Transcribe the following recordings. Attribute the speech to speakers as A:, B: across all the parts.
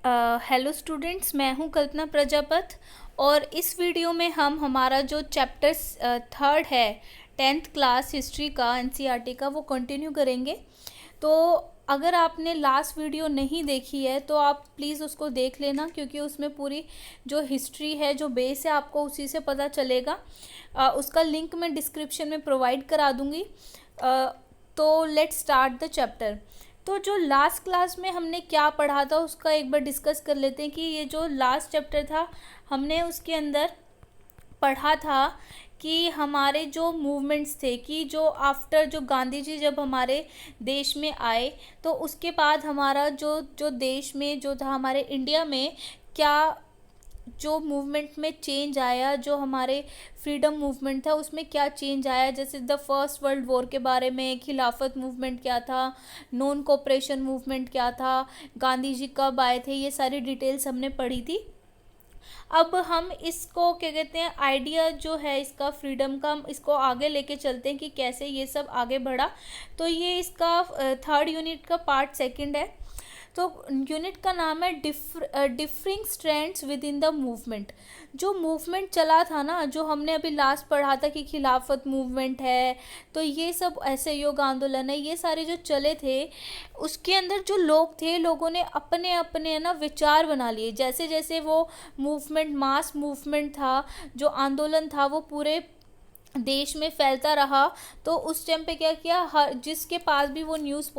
A: Hello students, मैं हूं कल्पना प्रजापत। और इस वीडियो में हम हमारा जो चैप्टर थर्ड है 10th क्लास हिस्ट्री का एनसीईआरटी का वो कंटिन्यू करेंगे। तो अगर आपने लास्ट वीडियो नहीं देखी है तो आप प्लीज़ उसको देख लेना, क्योंकि उसमें पूरी जो हिस्ट्री है, जो बेस है, आपको उसी से पता चलेगा। उसका लिंक मैं डिस्क्रिप्शन में प्रोवाइड करा दूँगी। तो लेट्स स्टार्ट द चैप्टर। तो जो लास्ट क्लास में हमने क्या पढ़ा था उसका एक बार डिस्कस कर लेते हैं कि ये जो लास्ट चैप्टर था हमने उसके अंदर पढ़ा था कि हमारे जो मूवमेंट्स थे, कि जो आफ्टर जो गांधी जी जब हमारे देश में आए तो उसके बाद हमारा जो जो देश में जो था, हमारे इंडिया में क्या जो मूवमेंट में चेंज आया, जो हमारे फ्रीडम मूवमेंट था उसमें क्या चेंज आया। जैसे द फर्स्ट वर्ल्ड वॉर के बारे में, खिलाफत मूवमेंट क्या था, नॉन कोऑपरेशन मूवमेंट क्या था, गांधी जी कब आए थे, ये सारी डिटेल्स हमने पढ़ी थी। अब हम इसको क्या कहते हैं, आइडिया जो है इसका फ्रीडम का, हम इसको आगे लेके चलते हैं कि कैसे ये सब आगे बढ़ा। तो ये इसका थर्ड यूनिट का पार्ट सेकंड है। तो यूनिट का नाम है differing strands with in the movement. जो मूवमेंट चला था ना, जो हमने अभी लास्ट पढ़ा था कि खिलाफत मूवमेंट है, तो ये सब असहयोग आंदोलन है, ये सारे जो चले थे उसके अंदर जो लोग थे, लोगों ने अपने अपने ना विचार बना लिए। जैसे जैसे वो मूवमेंट, मास मूवमेंट था, जो आंदोलन था, वो पूरे देश में फैलता रहा। तो उस टाइम पे क्या किया, हर जिसके पास भी वो न्यूज़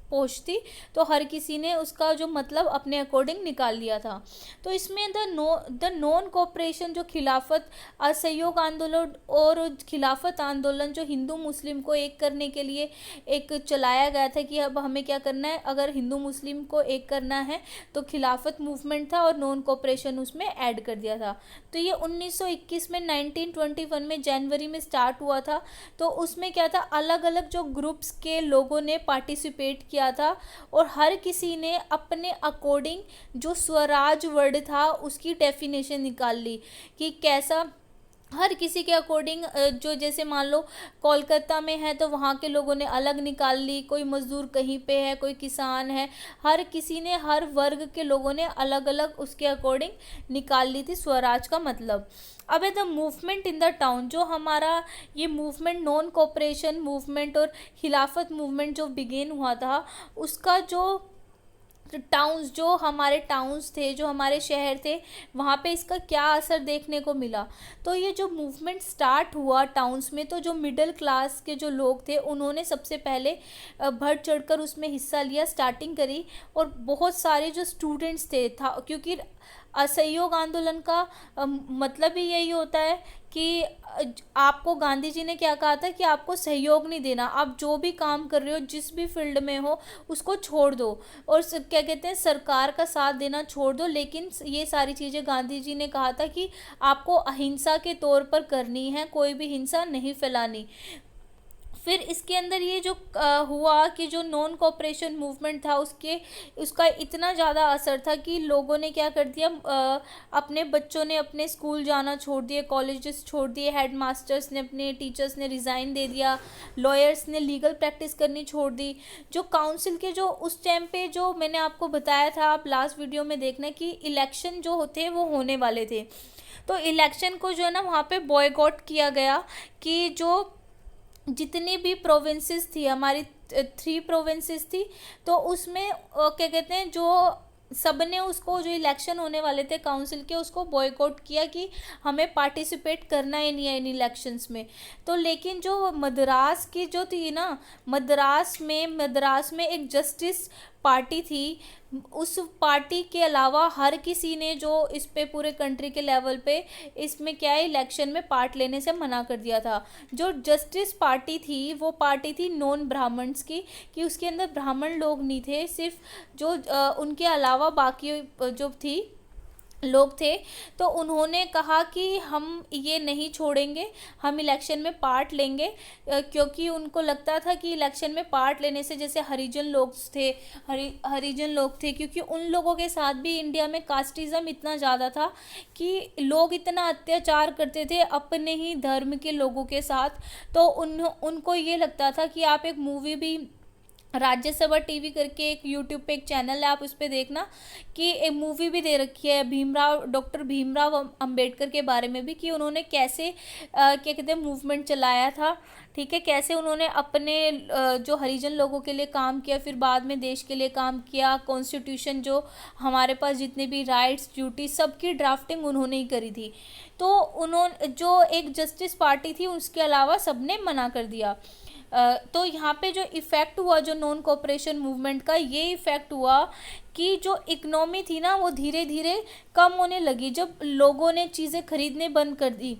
A: पहुंचती तो हर किसी ने उसका जो मतलब अपने अकॉर्डिंग निकाल लिया था। तो इसमें द नॉन कोऑपरेशन, जो खिलाफत असहयोग आंदोलन और खिलाफत आंदोलन जो हिंदू मुस्लिम को एक करने के लिए एक चलाया गया था कि अब हमें क्या करना है, अगर हिंदू मुस्लिम को एक करना है तो खिलाफत मूवमेंट था और नॉन कोऑपरेशन उसमें ऐड कर दिया था। तो ये 1921 में 1921 में जनवरी में स्टार्ट हुआ था। तो उसमें क्या था, अलग अलग जो ग्रुप्स के लोगों ने पार्टिसिपेट किया था और हर किसी ने अपने अकॉर्डिंग जो स्वराज वर्ड था उसकी डेफिनेशन निकाल ली कि कैसा, हर किसी के अकॉर्डिंग। जो जैसे मान लो कोलकाता में है तो वहाँ के लोगों ने अलग निकाल ली, कोई मज़दूर कहीं पे है, कोई किसान है, हर किसी ने, हर वर्ग के लोगों ने अलग अलग उसके अकॉर्डिंग निकाल ली थी स्वराज का मतलब। अब है the movement in the town, जो हमारा ये मूवमेंट नॉन कोऑपरेशन मूवमेंट और खिलाफत मूवमेंट जो बिगिन हुआ था, उसका जो टाउन्स, जो हमारे टाउन्स थे, जो हमारे शहर थे, वहाँ पे इसका क्या असर देखने को मिला। तो ये जो मूवमेंट स्टार्ट हुआ टाउन्स में, तो जो मिडिल क्लास के जो लोग थे उन्होंने सबसे पहले बढ़ चढ़कर उसमें हिस्सा लिया, स्टार्टिंग करी। और बहुत सारे जो स्टूडेंट्स थे था, क्योंकि असहयोग आंदोलन का मतलब ही यही होता है कि आपको गांधी जी ने क्या कहा था कि आपको सहयोग नहीं देना, आप जो भी काम कर रहे हो, जिस भी फील्ड में हो, उसको छोड़ दो और क्या कहते हैं, सरकार का साथ देना छोड़ दो। लेकिन ये सारी चीज़ें गांधी जी ने कहा था कि आपको अहिंसा के तौर पर करनी है, कोई भी हिंसा नहीं फैलानी। फिर इसके अंदर ये जो हुआ कि जो नॉन कोऑपरेशन मूवमेंट था उसका इतना ज़्यादा असर था कि लोगों ने क्या कर दिया, अपने बच्चों ने अपने स्कूल जाना छोड़ दिए, कॉलेजेस छोड़ दिए, हेड मास्टर्स ने, अपने टीचर्स ने रिज़ाइन दे दिया, लॉयर्स ने लीगल प्रैक्टिस करनी छोड़ दी। जो काउंसिल के जो उस टाइम पे जो मैंने आपको बताया था, आप लास्ट वीडियो में देखना कि इलेक्शन जो होते वो होने वाले थे, तो इलेक्शन को जो है ना वहाँ पे बॉयकॉट किया गया कि जो जितनी भी प्रोविंसेस थी, हमारी 3 प्रोविंसेस थी, तो उसमें क्या कहते हैं, जो सबने उसको, जो इलेक्शन होने वाले थे काउंसिल के, उसको बॉयकॉट किया कि हमें पार्टिसिपेट करना ही नहीं है इन इलेक्शंस में। तो लेकिन जो मद्रास की जो थी ना, मद्रास में एक जस्टिस पार्टी थी, उस पार्टी के अलावा हर किसी ने जो इस पे पूरे कंट्री के लेवल पे इसमें क्या है, इलेक्शन में पार्ट लेने से मना कर दिया था। जो जस्टिस पार्टी थी वो पार्टी थी नॉन ब्राह्मण्स की, कि उसके अंदर ब्राह्मण लोग नहीं थे, सिर्फ जो उनके अलावा बाकी जो थी लोग थे। तो उन्होंने कहा कि हम ये नहीं छोड़ेंगे, हम इलेक्शन में पार्ट लेंगे, क्योंकि उनको लगता था कि इलेक्शन में पार्ट लेने से, जैसे हरिजन लोग थे, क्योंकि उन लोगों के साथ भी इंडिया में कास्टिज़म इतना ज़्यादा था कि लोग इतना अत्याचार करते थे अपने ही धर्म के लोगों के साथ। तो उनको ये लगता था कि आप एक मूवी भी राज्यसभा टीवी करके एक यूट्यूब पे एक चैनल है, आप उस पर देखना कि एक मूवी भी दे रखी है डॉक्टर भीमराव अंबेडकर के बारे में भी, कि उन्होंने कैसे क्या कहते हैं मूवमेंट चलाया था, ठीक है, कैसे उन्होंने अपने जो हरिजन लोगों के लिए काम किया, फिर बाद में देश के लिए काम किया। कॉन्स्टिट्यूशन जो हमारे पास जितने भी राइट्स ड्यूटी सबकी ड्राफ्टिंग उन्होंने ही करी थी। तो उन्होंने जो एक जस्टिस पार्टी थी उसके अलावा सबने मना कर दिया। तो यहाँ पे जो इफ़ेक्ट हुआ जो नॉन कोऑपरेशन मूवमेंट का, ये इफ़ेक्ट हुआ कि जो इकनॉमी थी ना वो धीरे धीरे कम होने लगी जब लोगों ने चीज़ें खरीदने बंद कर दी।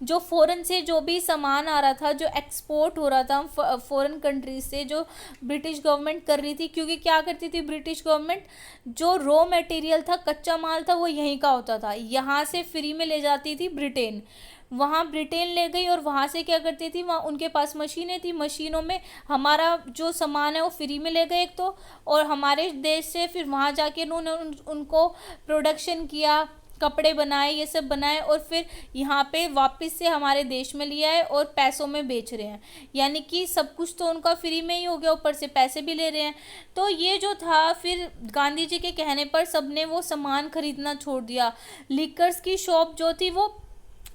A: जो फ़ॉरेन से जो भी सामान आ रहा था, जो एक्सपोर्ट हो रहा था फ़ॉरेन कंट्रीज से, जो ब्रिटिश गवर्नमेंट कर रही थी, क्योंकि क्या करती थी ब्रिटिश गवर्नमेंट, जो रॉ मटेरियल था, कच्चा माल था, वो यहीं का होता था, यहाँ से फ्री में ले जाती थी ब्रिटेन। वहाँ ब्रिटेन ले गई और वहाँ से क्या करती थी, वहाँ उनके पास मशीनें थी, मशीनों में हमारा जो सामान है वो फ्री में ले गए एक तो, और हमारे देश से फिर वहाँ जाके उन्होंने उनको प्रोडक्शन किया, कपड़े बनाए, ये सब बनाए, और फिर यहाँ पे वापस से हमारे देश में लिया है और पैसों में बेच रहे हैं। यानी कि सब कुछ तो उनका फ्री में ही हो गया, ऊपर से पैसे भी ले रहे हैं। तो ये जो था, फिर गांधी जी के कहने पर सबने वो सामान खरीदना छोड़ दिया। लिकर्स की शॉप जो थी वो,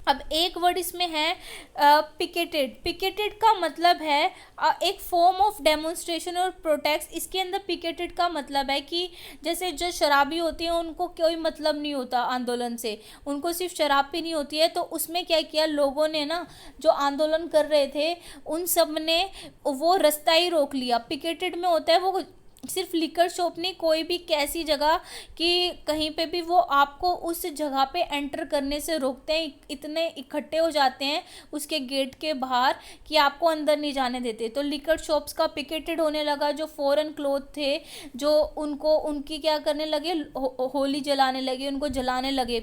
A: अब एक वर्ड इसमें है पिकेटेड। पिकेटेड का मतलब है एक फॉर्म ऑफ डेमोन्स्ट्रेशन और प्रोटेस्ट। इसके अंदर पिकेटेड का मतलब है कि जैसे जो शराबी होती हैं उनको कोई मतलब नहीं होता आंदोलन से, उनको सिर्फ शराब पीनी होती है। तो उसमें क्या किया लोगों ने ना, जो आंदोलन कर रहे थे उन सब ने वो रास्ता ही रोक लिया। पिकेटेड में होता है वो सिर्फ लिकर शॉप नहीं, कोई भी कैसी जगह कि कहीं पे भी वो आपको उस जगह पे एंटर करने से रोकते हैं, इतने इकट्ठे हो जाते हैं उसके गेट के बाहर कि आपको अंदर नहीं जाने देते। तो लिकर शॉप्स का पिकेटेड होने लगा। जो फॉरेन क्लोथ थे जो उनको उनकी क्या करने लगे, होली जलाने लगे, उनको जलाने लगे।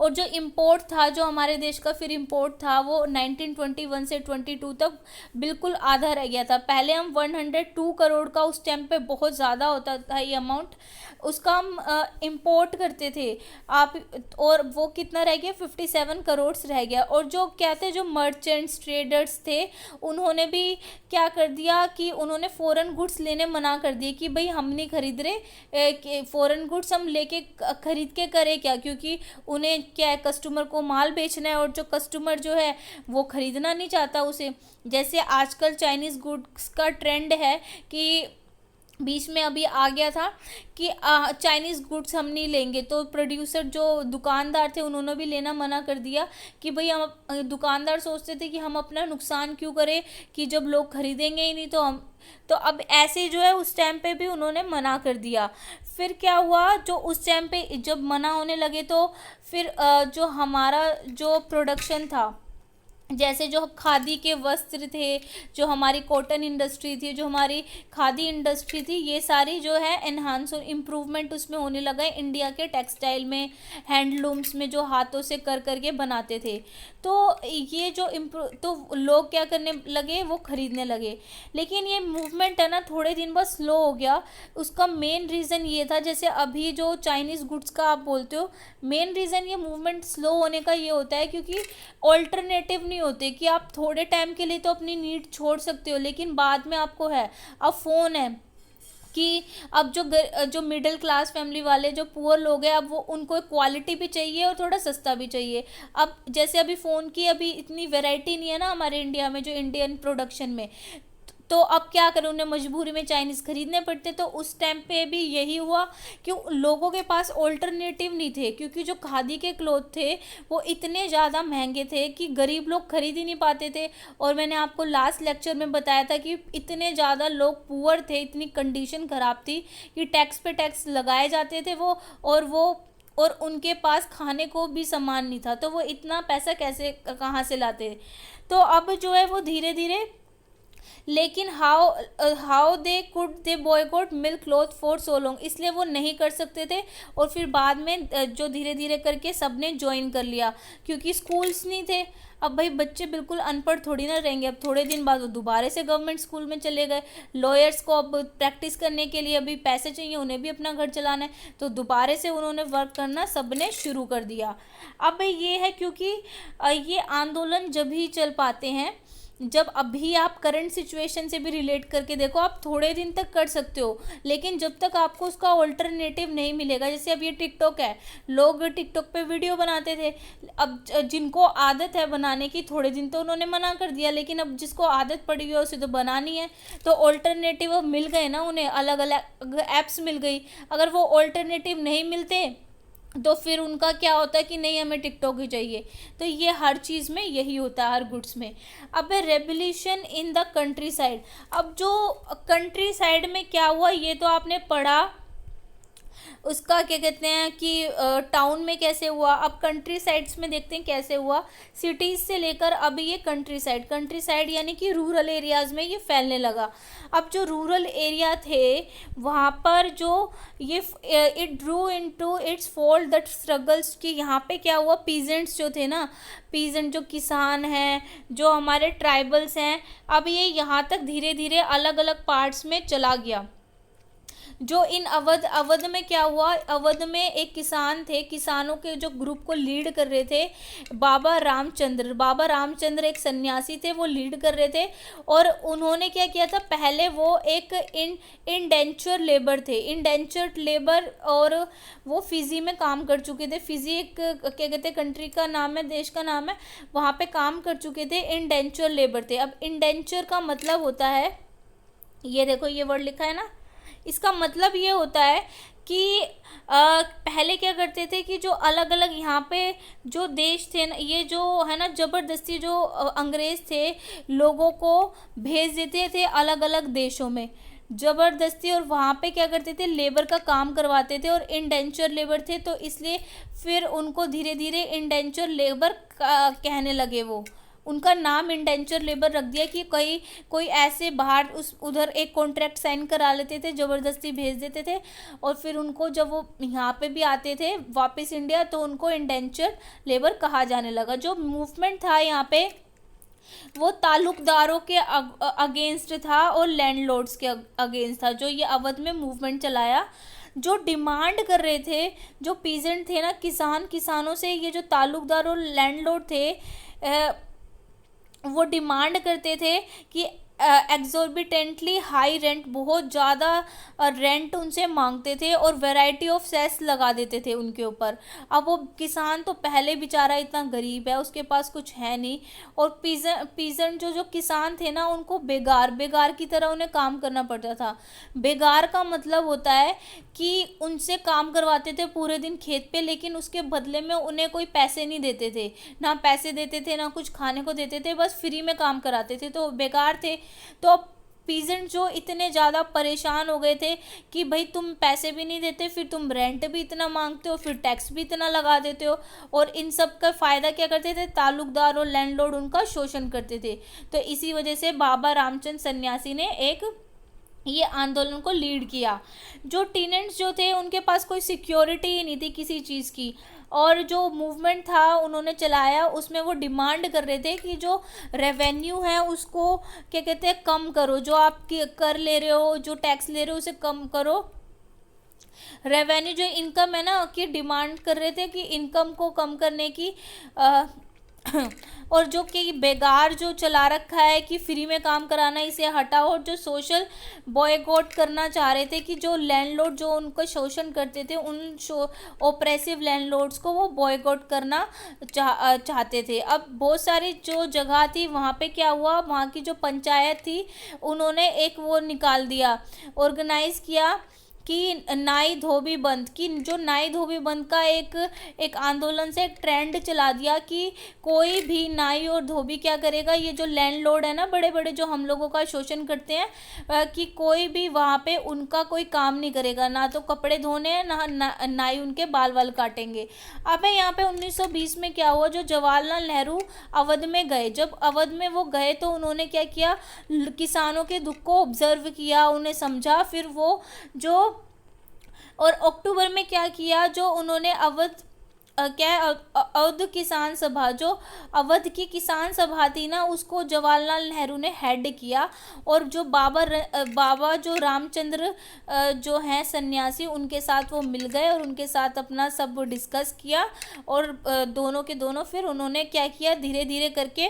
A: और जो इम्पोर्ट था, जो हमारे देश का फिर इम्पोर्ट था, वो 1921 से 22 तक बिल्कुल आधा रह गया था। पहले हम 102 करोड़ का, उस टाइम पे बहुत ज़्यादा होता था ये अमाउंट, उसका हम इम्पोर्ट करते थे आप, और वो कितना रह गया, 57 करोड़ रह गया। और जो क्या थे, जो मर्चेंट्स ट्रेडर्स थे, उन्होंने भी क्या कर दिया कि उन्होंने फ़ॉरेन गुड्स लेने मना कर दिए कि भाई हम नहीं खरीद रहे, फ़ॉरेन गुड्स हम लेके खरीद के करें क्या, क्योंकि उन्हें क्या है, कस्टमर को माल बेचना है, और जो कस्टमर जो है वो खरीदना नहीं चाहता उसे। जैसे आजकल चाइनीज़ गुड्स का ट्रेंड है कि बीच में अभी आ गया था कि चाइनीज़ गुड्स हम नहीं लेंगे, तो प्रोड्यूसर जो दुकानदार थे उन्होंने भी लेना मना कर दिया कि भाई हम, दुकानदार सोचते थे कि हम अपना नुकसान क्यों करें, कि जब लोग खरीदेंगे ही नहीं तो हम, तो अब ऐसे जो है उस टाइम पे भी उन्होंने मना कर दिया। फिर क्या हुआ, जो उस टाइम पे जब मना होने लगे तो फिर जो हमारा जो प्रोडक्शन था, जैसे जो खादी के वस्त्र थे, जो हमारी कॉटन इंडस्ट्री थी, जो हमारी खादी इंडस्ट्री थी, ये सारी जो है एनहांस और इम्प्रूवमेंट उसमें होने लगा है। इंडिया के टेक्सटाइल में, हैंडलूम्स में, जो हाथों से कर करके बनाते थे, तो ये जो तो लोग क्या करने लगे, वो खरीदने लगे। लेकिन ये मूवमेंट है ना थोड़े दिन बाद स्लो हो गया। उसका मेन रीज़न ये था, जैसे अभी जो चाइनीज़ गुड्स का आप बोलते हो, मेन रीज़न ये मूवमेंट स्लो होने का ये होता है क्योंकि ऑल्टरनेटिव नहीं होते, कि आप थोड़े टाइम के लिए तो अपनी नीड छोड़ सकते हो, लेकिन बाद में आपको है, अब फ़ोन है कि अब जो मिडिल क्लास फैमिली वाले जो पुअर लोग हैं, अब वो उनको क्वालिटी भी चाहिए और थोड़ा सस्ता भी चाहिए। अब जैसे अभी फ़ोन की अभी इतनी वैरायटी नहीं है ना हमारे इंडिया में, जो इंडियन प्रोडक्शन में, तो अब क्या करें, उन्हें मजबूरी में चाइनीज़ खरीदने पड़ते। तो उस टाइम पे भी यही हुआ कि लोगों के पास ऑल्टरनेटिव नहीं थे, क्योंकि जो खादी के क्लोथ थे वो इतने ज़्यादा महंगे थे कि गरीब लोग खरीद ही नहीं पाते थे। और मैंने आपको लास्ट लेक्चर में बताया था कि इतने ज़्यादा लोग पुअर थे, इतनी कंडीशन ख़राब थी कि टैक्स पे टैक्स लगाए जाते थे और उनके पास खाने को भी सामान नहीं था, तो वो इतना पैसा कैसे कहाँ से लाते। तो अब जो है वो धीरे धीरे, लेकिन how they boycott mill cloth for so long, इसलिए वो नहीं कर सकते थे। और फिर बाद में जो धीरे धीरे करके सब ने ज्वाइन कर लिया, क्योंकि स्कूल्स नहीं थे। अब भाई बच्चे बिल्कुल अनपढ़ थोड़ी ना रहेंगे, अब थोड़े दिन बाद वो दोबारा से गवर्नमेंट स्कूल में चले गए। लॉयर्स को अब प्रैक्टिस करने के लिए अभी पैसे चाहिए, उन्हें भी अपना घर चलाना है, तो दोबारा से उन्होंने वर्क करना सब ने शुरू कर दिया। अब ये है क्योंकि ये आंदोलन जब ही चल पाते हैं जब अभी आप करंट सिचुएशन से भी रिलेट करके देखो, आप थोड़े दिन तक कर सकते हो, लेकिन जब तक आपको उसका ऑल्टरनेटिव नहीं मिलेगा, जैसे अब ये टिकटॉक है, लोग टिकटॉक पे वीडियो बनाते थे, अब जिनको आदत है बनाने की, थोड़े दिन तो उन्होंने मना कर दिया, लेकिन अब जिसको आदत पड़ी हुई है उसे तो बनानी है, तो ऑल्टरनेटिव अब मिल गए ना उन्हें, अलग अलग ऐप्स मिल गई। अगर वो ऑल्टरनेटिव नहीं मिलते तो फिर उनका क्या होता है कि नहीं, हमें टिकटॉक ही चाहिए। तो ये हर चीज़ में यही होता है, हर गुड्स में। अब revolution in the country side, अब जो कंट्री साइड में क्या हुआ ये तो आपने पढ़ा, उसका क्या कहते हैं कि टाउन में कैसे हुआ। अब कंट्री साइड्स में देखते हैं कैसे हुआ, सिटीज़ से लेकर अब ये कंट्री साइड यानी कि रूरल एरियाज़ में ये फैलने लगा। अब जो रूरल एरिया थे वहाँ पर जो ये it Drew into its fold that struggles, कि यहाँ पे क्या हुआ, पीजेंट्स जो थे ना, पीजेंट जो किसान हैं, जो हमारे ट्राइबल्स हैं, अब ये यहाँ तक धीरे धीरे अलग अलग पार्ट्स में चला गया। जो इन अवध में क्या हुआ, अवध में एक किसान थे, किसानों के जो ग्रुप को लीड कर रहे थे बाबा रामचंद्र एक सन्यासी थे, वो लीड कर रहे थे। और उन्होंने क्या किया था, पहले वो एक इंडेंचर लेबर थे, इंडेंचर्ड लेबर, और वो फिजी में काम कर चुके थे। फिजी एक क्या कहते हैं कंट्री का नाम है, देश का नाम है, वहाँ पे काम कर चुके थे, इंडेंचर लेबर थे। अब इंडेंचर का मतलब होता है, ये देखो ये वर्ड लिखा है ना, इसका मतलब ये होता है कि पहले क्या करते थे कि जो अलग अलग यहाँ पे जो देश थे ना, ये जो है ना ज़बरदस्ती जो अंग्रेज़ थे लोगों को भेज देते थे अलग अलग देशों में ज़बरदस्ती, और वहाँ पे क्या करते थे, लेबर का काम करवाते थे, और इंडेंचर लेबर थे, तो इसलिए फिर उनको धीरे धीरे इंडेंचर लेबर कहने लगे। वो उनका नाम इंडेंचर लेबर रख दिया कि कोई ऐसे बाहर उधर एक कॉन्ट्रैक्ट साइन करा लेते थे, ज़बरदस्ती भेज देते थे, और फिर उनको जब वो यहाँ पे भी आते थे वापस इंडिया, तो उनको इंडेंचर लेबर कहा जाने लगा। जो मूवमेंट था यहाँ पे वो ताल्लुकदारों के अगेंस्ट था और लैंडलॉर्ड्स के अगेंस्ट था। जो ये अवध में मूवमेंट चलाया, जो डिमांड कर रहे थे, जो पीजेंट थे ना, किसानों से, ये जो ताल्लुकदार और लैंडलॉर्ड थे वो डिमांड करते थे कि एग्जॉर्बिटेंटली हाई रेंट, बहुत ज़्यादा रेंट उनसे मांगते थे, और वैरायटी ऑफ सेस लगा देते थे उनके ऊपर। अब वो किसान तो पहले बेचारा इतना गरीब है, उसके पास कुछ है नहीं, और पीजेंट जो किसान थे ना, उनको बेगार की तरह उन्हें काम करना पड़ता था। बेगार का मतलब होता है कि उनसे काम करवाते थे पूरे दिन खेत पे, लेकिन उसके बदले में उन्हें कोई पैसे नहीं देते थे, ना पैसे देते थे ना कुछ खाने को देते थे, बस फ्री में काम कराते थे, तो बेकार थे। तो अब पीजेंट जो इतने ज़्यादा परेशान हो गए थे कि भाई तुम पैसे भी नहीं देते, फिर तुम रेंट भी इतना मांगते हो, फिर टैक्स भी इतना लगा देते हो, और इन सब का फ़ायदा क्या करते थे, ताल्लुकदार और लैंडलॉर्ड उनका शोषण करते थे। तो इसी वजह से बाबा रामचंद्र सन्यासी ने एक ये आंदोलन को लीड किया। जो टेनेंट्स जो थे उनके पास कोई सिक्योरिटी ही नहीं थी किसी चीज़ की, और जो मूवमेंट था उन्होंने चलाया, उसमें वो डिमांड कर रहे थे कि जो रेवेन्यू है उसको क्या कहते हैं कम करो, जो आप कर ले रहे हो, जो टैक्स ले रहे हो उसे कम करो। रेवेन्यू जो इनकम है ना की डिमांड कर रहे थे कि इनकम को कम करने की, और जो कि बेगार जो चला रखा है कि फ्री में काम कराना, इसे हटाओ। और जो सोशल बॉयकॉट करना चाह रहे थे कि जो लैंडलॉर्ड जो उनको शोषण करते थे, उन ओप्रेसिव लैंडलॉर्ड्स को वो बॉयकॉट करना चाहते थे। अब बहुत सारी जो जगह थी वहाँ पे क्या हुआ, वहाँ की जो पंचायत थी उन्होंने एक वो निकाल दिया, ऑर्गेनाइज किया कि नाई धोबी बंद, कि जो नाई धोबी बंद का एक आंदोलन से एक ट्रेंड चला दिया कि कोई भी नाई और धोबी क्या करेगा, ये जो लैंडलॉर्ड है ना बड़े बड़े जो हम लोगों का शोषण करते हैं, कि कोई भी वहाँ पे उनका कोई काम नहीं करेगा, ना तो कपड़े धोने हैं ना नाई उनके बाल काटेंगे। अब यहाँ पे 1920 में क्या हुआ, जो जवाहरलाल नेहरू अवध में गए, जब अवध में वो गए तो उन्होंने क्या किया, किसानों के दुख को ऑब्जर्व किया, उन्हें समझा, फिर वो जो और अक्टूबर में क्या किया, जो उन्होंने अवध किसान सभा, जो अवध की किसान सभा थी ना, उसको जवाहरलाल नेहरू ने हेड किया, और जो बाबा जो रामचंद्र जो हैं सन्यासी, उनके साथ वो मिल गए और उनके साथ अपना सब डिस्कस किया, और दोनों के दोनों फिर उन्होंने क्या किया, धीरे धीरे करके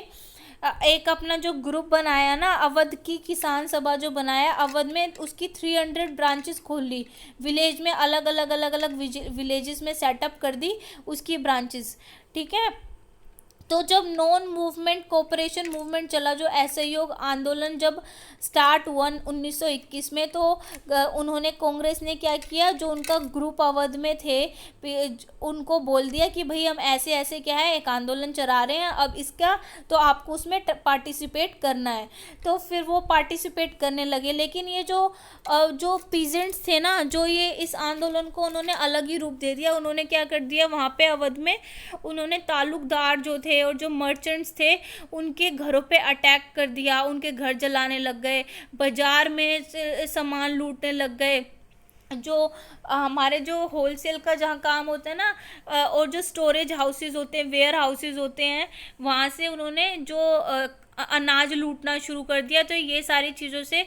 A: एक अपना जो ग्रुप बनाया ना, अवध की किसान सभा जो बनाया, अवध में उसकी 300 ब्रांचेस खोल ली, विलेज में अलग अलग अलग अलग विलेजेस में सेटअप कर दी उसकी ब्रांचेस, ठीक है। तो जब नॉन मूवमेंट कोऑपरेशन मूवमेंट चला, जो असहयोग आंदोलन जब स्टार्ट हुआ 1921 में, तो उन्होंने, कांग्रेस ने क्या किया, जो उनका ग्रुप अवध में थे उनको बोल दिया कि भाई हम ऐसे ऐसे क्या है एक आंदोलन चला रहे हैं, अब इसका तो आपको उसमें पार्टिसिपेट करना है। तो फिर वो पार्टिसिपेट करने लगे। लेकिन ये जो पीजेंट्स थे ना, जो ये इस आंदोलन को उन्होंने अलग ही रूप दे दिया। उन्होंने क्या कर दिया, वहाँ पे अवध में उन्होंने ताल्लुकदार जो थे और जो मर्चेंट्स थे उनके घरों पे अटैक कर दिया, उनके घर जलाने लग गए, बाजार में सामान लूटने लग गए। जो हमारे जो होलसेल का जहाँ काम होता है ना, और जो स्टोरेज हाउसेस होते हैं, वेयर हाउसेस होते हैं, वहाँ से उन्होंने जो अनाज लूटना शुरू कर दिया। तो ये सारी चीज़ों से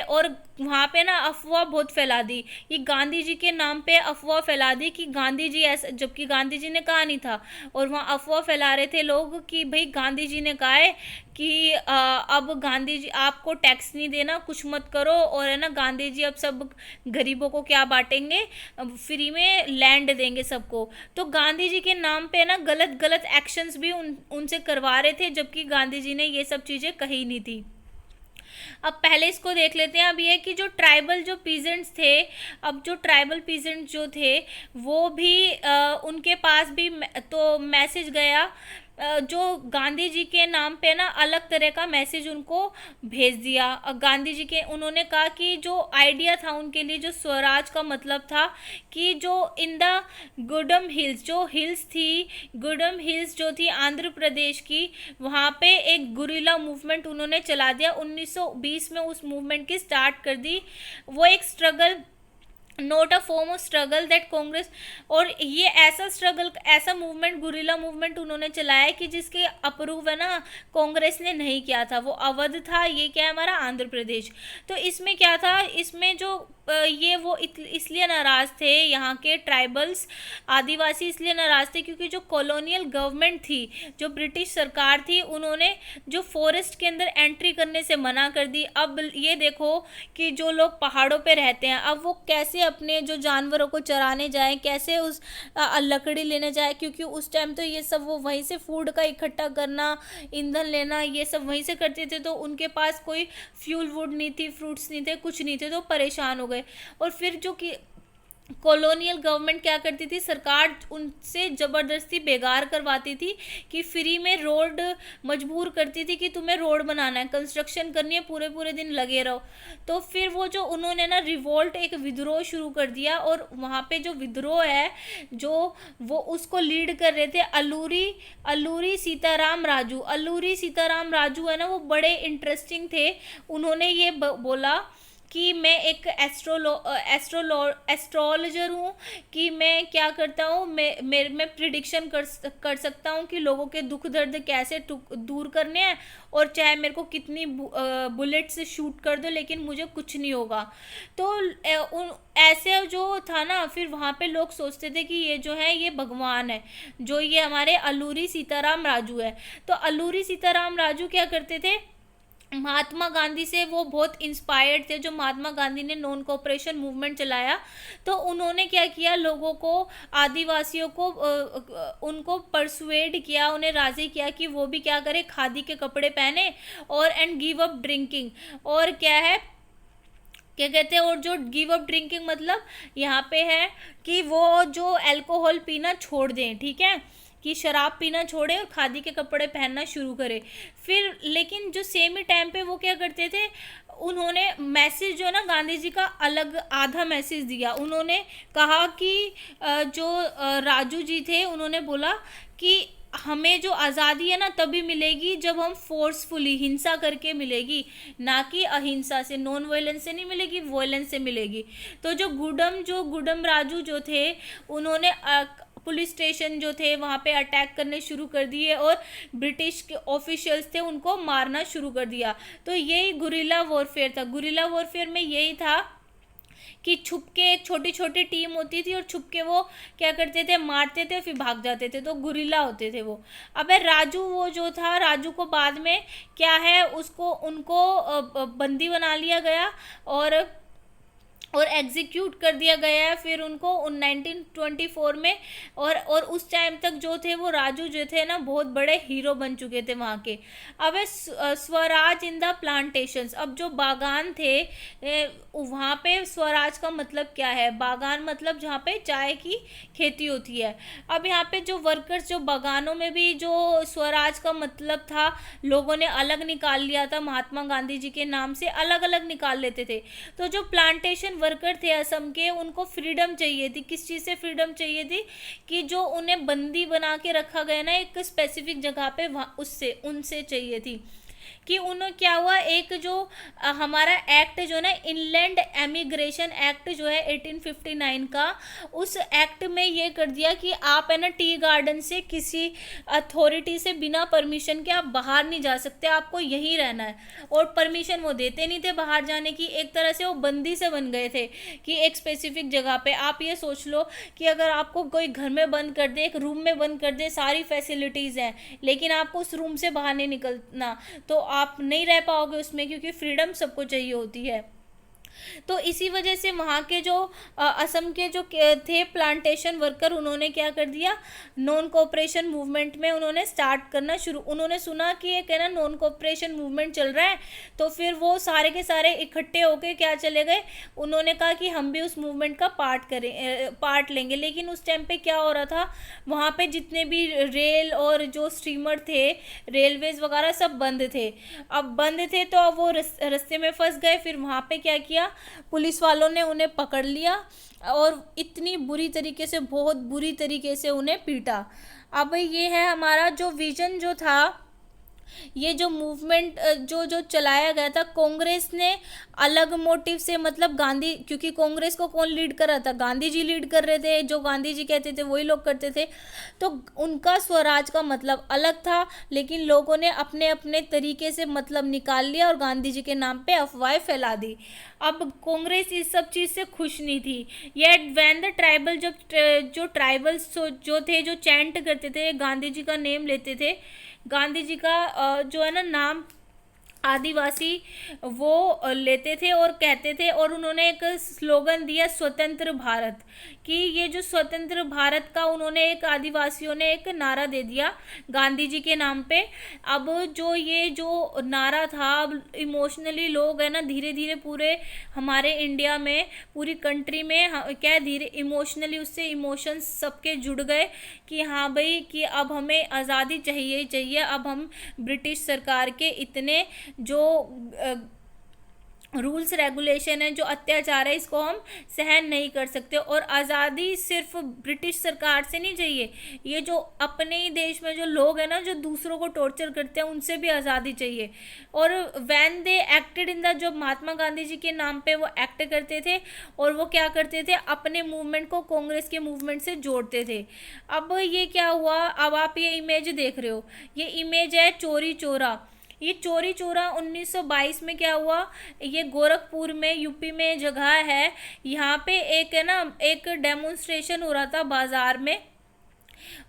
A: और वहाँ पे ना अफवाह बहुत फैला दी, ये गांधी जी के नाम पे अफवाह फैला दी कि गांधी जी ऐसा, जबकि गांधी जी ने कहा नहीं था। और वहाँ अफवाह फैला रहे थे लोग कि भाई गांधी जी ने कहा है कि अब गांधी जी आपको टैक्स नहीं देना, कुछ मत करो, और है ना गांधी जी अब सब गरीबों को क्या बांटेंगे, फ्री में लैंड देंगे सबको। तो गांधी जी के नाम पे ना गलत गलत एक्शंस भी उनसे करवा रहे थे, जबकि गांधी जी ने ये सब चीज़ें कही नहीं थी। अब पहले इसको देख लेते हैं। अब ये कि जो ट्राइबल जो पीजेंट्स थे, अब जो ट्राइबल पीजेंट्स जो थे वो भी उनके पास भी तो मैसेज गया, जो गांधी जी के नाम पे ना अलग तरह का मैसेज उनको भेज दिया। गांधी जी के, उन्होंने कहा कि जो आइडिया था उनके लिए, जो स्वराज का मतलब था कि जो इन द गुडम हिल्स, जो हिल्स थी, गुडम हिल्स जो थी आंध्र प्रदेश की, वहाँ पे एक गुरिल्ला मूवमेंट उन्होंने चला दिया। 1920 में उस मूवमेंट की स्टार्ट कर दी। वो एक struggle, note a form of struggle that Congress, और ये ऐसा स्ट्रगल, ऐसा मूवमेंट, गुरिल्ला मूवमेंट उन्होंने चलाया कि जिसके अप्रूव है ना कांग्रेस ने नहीं किया था। वो अवध था, ये क्या है हमारा आंध्र प्रदेश। तो इसमें क्या था, इसमें जो ये वो इसलिए नाराज़ थे, यहाँ के ट्राइबल्स आदिवासी इसलिए नाराज़ थे क्योंकि जो कॉलोनियल गवर्नमेंट थी, जो ब्रिटिश सरकार थी, उन्होंने जो फॉरेस्ट के अंदर एंट्री करने से मना कर दी। अब ये देखो कि जो लोग पहाड़ों पे रहते हैं, अब वो कैसे अपने जो जानवरों को चराने जाएं, कैसे उस लकड़ी लेने जाए, क्योंकि उस टाइम तो ये सब वो वहीं से फूड का इकट्ठा करना, ईंधन लेना, ये सब वहीं से करते थे। तो उनके पास कोई फ्यूल वुड नहीं थी, फ्रूट्स नहीं थे, कुछ नहीं थे, तो परेशान हो गए। और फिर जो कि कॉलोनियल गवर्नमेंट क्या करती थी, सरकार उनसे ज़बरदस्ती बेगार करवाती थी कि फ्री में रोड, मजबूर करती थी कि तुम्हें रोड बनाना है, कंस्ट्रक्शन करनी है, पूरे पूरे दिन लगे रहो। तो फिर वो जो उन्होंने ना रिवोल्ट, एक विद्रोह शुरू कर दिया। और वहाँ पे जो विद्रोह है, जो वो उसको लीड कर रहे थे अल्लूरी सीताराम राजू। अल्लूरी सीताराम राजू है ना, वो बड़े इंटरेस्टिंग थे। उन्होंने ये बोला कि मैं एक एस्ट्रोलॉजर हूँ, कि मैं क्या करता हूँ, मैं प्रिडिक्शन कर सकता हूँ कि लोगों के दुख दर्द कैसे दूर करने हैं, और चाहे मेरे को कितनी बुलेट से शूट कर दो, लेकिन मुझे कुछ नहीं होगा। तो ऐसे जो था ना, फिर वहाँ पे लोग सोचते थे कि ये जो है ये भगवान है, जो ये हमारे अल्लूरी सीताराम राजू है। तो अल्लूरी सीताराम राजू क्या करते थे, महात्मा गांधी से वो बहुत इंस्पायर्ड थे। जो महात्मा गांधी ने नॉन कोऑपरेशन मूवमेंट चलाया, तो उन्होंने क्या किया, लोगों को, आदिवासियों को उनको परसुएड किया, उन्हें राज़ी किया कि वो भी क्या करें, खादी के कपड़े पहने, और एंड गिव अप ड्रिंकिंग। और क्या है, क्या कहते हैं, और जो गिव अप ड्रिंकिंग मतलब यहाँ पे है कि वो जो अल्कोहल पीना छोड़ दें, ठीक है, कि शराब पीना छोड़े और खादी के कपड़े पहनना शुरू करे। फिर लेकिन जो सेम ही टाइम पे वो क्या करते थे, उन्होंने मैसेज जो है ना गांधी जी का अलग आधा मैसेज दिया। उन्होंने कहा कि जो राजू जी थे, उन्होंने बोला कि हमें जो आज़ादी है ना तभी मिलेगी जब हम फोर्सफुली, हिंसा करके मिलेगी, ना कि अहिंसा से, नॉन वायलेंस से नहीं मिलेगी, वायलेंस से मिलेगी। तो जो गुडम राजू जो थे, उन्होंने पुलिस स्टेशन जो थे वहाँ पे अटैक करने शुरू कर दिए, और ब्रिटिश के ऑफिशियल्स थे उनको मारना शुरू कर दिया। तो यही गुरिल्ला वॉरफेयर था। गुरिल्ला वॉरफेयर में यही था कि छुप के एक छोटी छोटी टीम होती थी और छुप के वो क्या करते थे, मारते थे फिर भाग जाते थे, तो गुरिल्ला होते थे वो। अबे राजू वो जो था, राजू को बाद में क्या है, उसको उनको बंदी बना लिया गया और एग्जीक्यूट कर दिया गया है फिर उनको 1924 में। और उस टाइम तक जो थे वो राजू जो थे ना बहुत बड़े हीरो बन चुके थे वहाँ के। अब स्वराज इन द प्लांटेशंस, अब जो बागान थे वहाँ पे स्वराज का मतलब क्या है, बागान मतलब जहाँ पे चाय की खेती होती है। अब यहाँ पे जो वर्कर्स, जो बागानों में भी जो स्वराज का मतलब था लोगों ने अलग निकाल लिया था, महात्मा गांधी जी के नाम से अलग अलग निकाल लेते थे। तो जो प्लांटेशन वर्कर थे असम के, उनको फ्रीडम चाहिए थी। किस चीज़ से फ्रीडम चाहिए थी, कि जो उन्हें बंदी बना के रखा गया ना एक स्पेसिफिक जगह पे, वहाँ उससे उनसे चाहिए थी। कि उन्हें क्या हुआ, एक जो हमारा एक्ट जो ना इनलैंड एमिग्रेशन एक्ट जो है 1859 का, उस एक्ट में ये कर दिया कि आप है ना टी गार्डन से किसी अथॉरिटी से बिना परमिशन के आप बाहर नहीं जा सकते, आपको यहीं रहना है। और परमिशन वो देते नहीं थे बाहर जाने की, एक तरह से वो बंदी से बन गए थे कि एक स्पेसिफिक जगह पे। आप ये सोच लो कि अगर आपको कोई घर में बंद कर दे, एक रूम में बंद कर दे, सारी फैसिलिटीज़ हैं, लेकिन आपको उस रूम से बाहर नहीं निकलना, तो आप नहीं रह पाओगे उसमें, क्योंकि फ्रीडम सबको चाहिए होती है। तो इसी वजह से वहाँ के जो असम के जो थे प्लांटेशन वर्कर, उन्होंने क्या कर दिया, नॉन कोऑपरेशन मूवमेंट में उन्होंने स्टार्ट करना शुरू। उन्होंने सुना कि एक है ना नॉन कोऑपरेशन मूवमेंट चल रहा है, तो फिर वो सारे के सारे इकट्ठे होके क्या चले गए, उन्होंने कहा कि हम भी उस मूवमेंट का पार्ट लेंगे। लेकिन उस टाइम पे क्या हो रहा था, वहाँ पे जितने भी रेल और जो स्टीमर थे, रेलवेज वगैरह सब बंद थे। अब बंद थे तो अब वो रास्ते में फंस गए। फिर वहाँ पे क्या किया, पुलिस वालों ने उन्हें पकड़ लिया और इतनी बुरी तरीके से, बहुत बुरी तरीके से उन्हें पीटा। अब ये है हमारा जो विजन जो था, ये जो मूवमेंट जो चलाया गया था, कांग्रेस ने अलग मोटिव से, मतलब गांधी, क्योंकि कांग्रेस को कौन लीड कर रहा था, गांधी जी लीड कर रहे थे, जो गांधी जी कहते थे वही लोग करते थे, तो उनका स्वराज का मतलब अलग था, लेकिन लोगों ने अपने अपने तरीके से मतलब निकाल लिया और गांधी जी के नाम पे अफवाहें फैला दी। अब कांग्रेस इस सब चीज़ से खुश नहीं थी। येट व्हेन द ट्राइबल, जब जो ट्राइबल्स जो थे, जो चैंट करते थे, गांधी जी का नेम लेते थे, गांधी जी का जो है ना नाम आदिवासी वो लेते थे और कहते थे, और उन्होंने एक स्लोगन दिया स्वतंत्र भारत, कि ये जो स्वतंत्र भारत का उन्होंने एक आदिवासियों ने एक नारा दे दिया गांधी जी के नाम पे। अब जो ये जो नारा था, अब इमोशनली लोग है ना धीरे धीरे पूरे हमारे इंडिया में, पूरी कंट्री में क्या धीरे इमोशनली उससे इमोशंस सबके जुड़ गए कि हाँ भाई, कि अब हमें आज़ादी चाहिए ही चाहिए। अब हम ब्रिटिश सरकार के इतने जो रूल्स रेगुलेशन है, जो अत्याचार है, इसको हम सहन नहीं कर सकते। और आज़ादी सिर्फ ब्रिटिश सरकार से नहीं चाहिए, ये जो अपने ही देश में जो लोग हैं ना, जो दूसरों को टॉर्चर करते हैं, उनसे भी आज़ादी चाहिए। और when they acted in the, जो महात्मा गांधी जी के नाम पे वो एक्ट करते थे, और वो क्या करते थे, अपने मूवमेंट को कांग्रेस के मूवमेंट से जोड़ते थे। अब ये क्या हुआ, अब आप ये इमेज देख रहे हो, ये इमेज है चोरी चोरा। ये चोरी चोरा 1922 में क्या हुआ, ये गोरखपुर में, यूपी में जगह है, यहाँ पे एक है ना एक डेमोन्स्ट्रेशन हो रहा था बाजार में,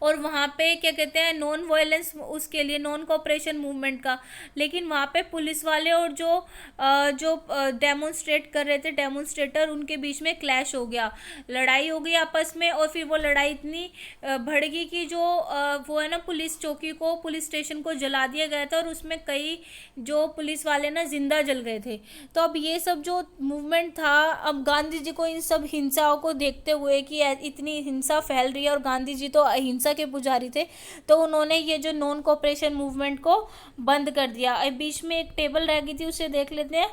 A: और वहाँ पे क्या कहते हैं, नॉन वायलेंस, उसके लिए नॉन कोऑपरेशन मूवमेंट का। लेकिन वहाँ पे पुलिस वाले और जो डेमोन्स्ट्रेट कर रहे थे, डेमोन्स्ट्रेटर, उनके बीच में क्लैश हो गया, लड़ाई हो गई आपस में। और फिर वो लड़ाई इतनी बढ़ गई कि जो वो है ना पुलिस चौकी को, पुलिस स्टेशन को जला दिया गया था, और उसमें कई जो पुलिस वाले ना जिंदा जल गए थे। तो अब ये सब जो मूवमेंट था, अब गांधी जी को इन सब हिंसाओं को देखते हुए कि इतनी हिंसा फैल रही है, और गांधी जी तो अहिंसा के पुजारी थे, तो उन्होंने ये जो नॉन कोऑपरेशन मूवमेंट को बंद कर दिया। अब बीच में एक टेबल रह गई थी, उसे देख लेते हैं।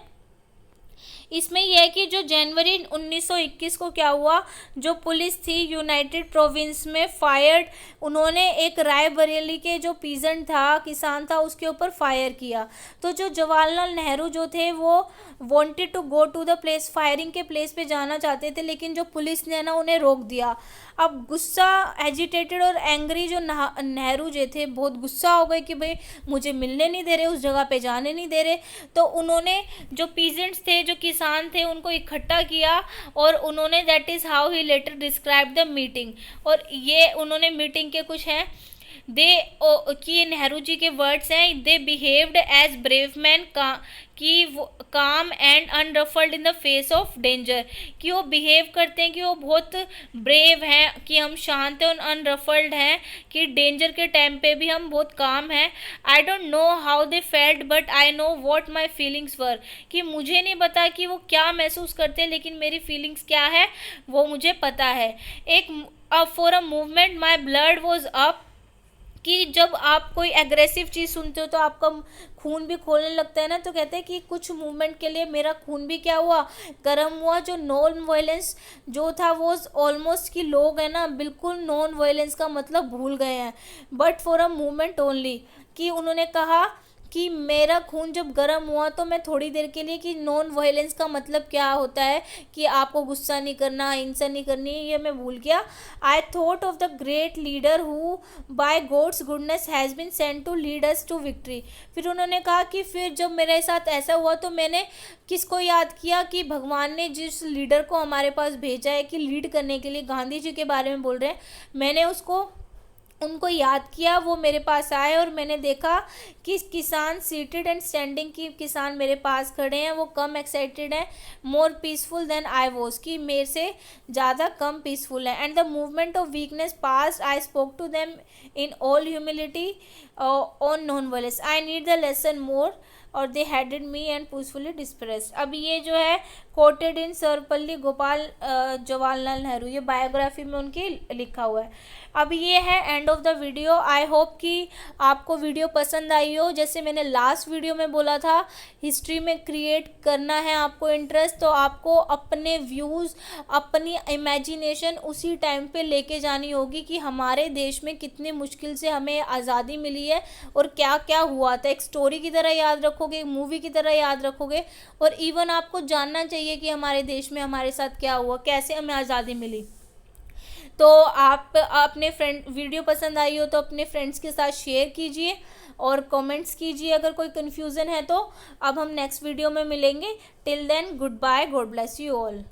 A: इसमें यह है कि जो जनवरी 1921 को क्या हुआ, जो पुलिस थी यूनाइटेड प्रोविंस में फायर्ड, उन्होंने एक रायबरेली के जो पीजेंट था, किसान था, उसके ऊपर फायर किया। तो जो जवाहरलाल नेहरू जो थे, वो wanted to go to the place, firing के प्लेस पे जाना चाहते थे, लेकिन जो पुलिस ने ना उन्हें रोक दिया। अब गुस्सा, एजिटेटेड और एंग्री जो नेहरू जो थे, बहुत गुस्सा हो गए कि भाई मुझे मिलने नहीं दे रहे, उस जगह पे जाने नहीं दे रहे। तो उन्होंने, जो पीजेंट्स थे, जो किसान किसान थे उनको इकट्ठा किया और उन्होंने, that is how he later describe the meeting. और ये उन्होंने मीटिंग के कुछ हैं, दे कि नेहरू जी के वर्ड्स हैं, they behaved as brave man कि वो calm and unruffled in the face of danger, कि वो बिहेव करते हैं कि वो बहुत ब्रेव हैं, कि हम शांत हैं और अनरफल्ड हैं, कि डेंजर के टाइम पे भी हम बहुत काम हैं। I don't know how they felt but I know what my feelings were, कि मुझे नहीं पता कि वो क्या महसूस करते हैं, लेकिन मेरी फीलिंग्स क्या है वो मुझे पता है। एक for a movement my blood was up, कि जब आप कोई एग्रेसिव चीज़ सुनते हो तो आपका खून भी खोलने लगता है ना, तो कहते हैं कि कुछ मूवमेंट के लिए मेरा खून भी क्या हुआ, गर्म हुआ। जो नॉन वायलेंस जो था वो ऑलमोस्ट, कि लोग हैं ना बिल्कुल नॉन वायलेंस का मतलब भूल गए हैं, but for a moment only, कि उन्होंने कहा कि मेरा खून जब गर्म हुआ तो मैं थोड़ी देर के लिए, कि नॉन वायलेंस का मतलब क्या होता है, कि आपको गुस्सा नहीं करना, हिंसा नहीं करनी, ये मैं भूल गया। I thought of the great leader who by God's goodness has been sent to lead us to victory. फिर उन्होंने कहा कि फिर जब मेरे साथ ऐसा हुआ तो मैंने किसको याद किया, कि भगवान ने जिस लीडर को हमारे पास भेजा है कि लीड करने के लिए, गांधी जी के बारे में बोल रहे हैं, मैंने उनको याद किया, वो मेरे पास आए और मैंने देखा कि किसान सीटेड एंड स्टैंडिंग, की किसान मेरे पास खड़े हैं, वो कम एक्साइटेड हैं, more peaceful than I was, कि मेरे से ज़्यादा कम पीसफुल है। And the movement of weakness pass I spoke to them in all humility on non violence, I need the lesson more और they headed me and peacefully disperse. अब ये जो है कोटेड इन सर्वपल्ली गोपाल जवाहरलाल नेहरू, ये बायोग्राफी में उनकी लिखा हुआ है। अब ये है end of the video. I hope कि आपको वीडियो पसंद आई हो। जैसे मैंने लास्ट वीडियो में बोला था, हिस्ट्री में क्रिएट करना है आपको इंटरेस्ट, तो आपको अपने व्यूज़, अपनी इमेजिनेशन उसी टाइम पे लेके जानी होगी कि हमारे देश में कितनी मुश्किल से हमें आज़ादी मिली है और क्या क्या हुआ था। एक स्टोरी की तरह याद रखोगे, एक मूवी की तरह याद रखोगे, और इवन आपको जानना चाहिए कि हमारे देश में हमारे साथ क्या हुआ, कैसे हमें आज़ादी मिली। तो आप अपने फ्रेंड, वीडियो पसंद आई हो तो अपने फ्रेंड्स के साथ शेयर कीजिए और कमेंट्स कीजिए अगर कोई कन्फ्यूज़न है तो। अब हम नेक्स्ट वीडियो में मिलेंगे। Till then goodbye, God bless you all.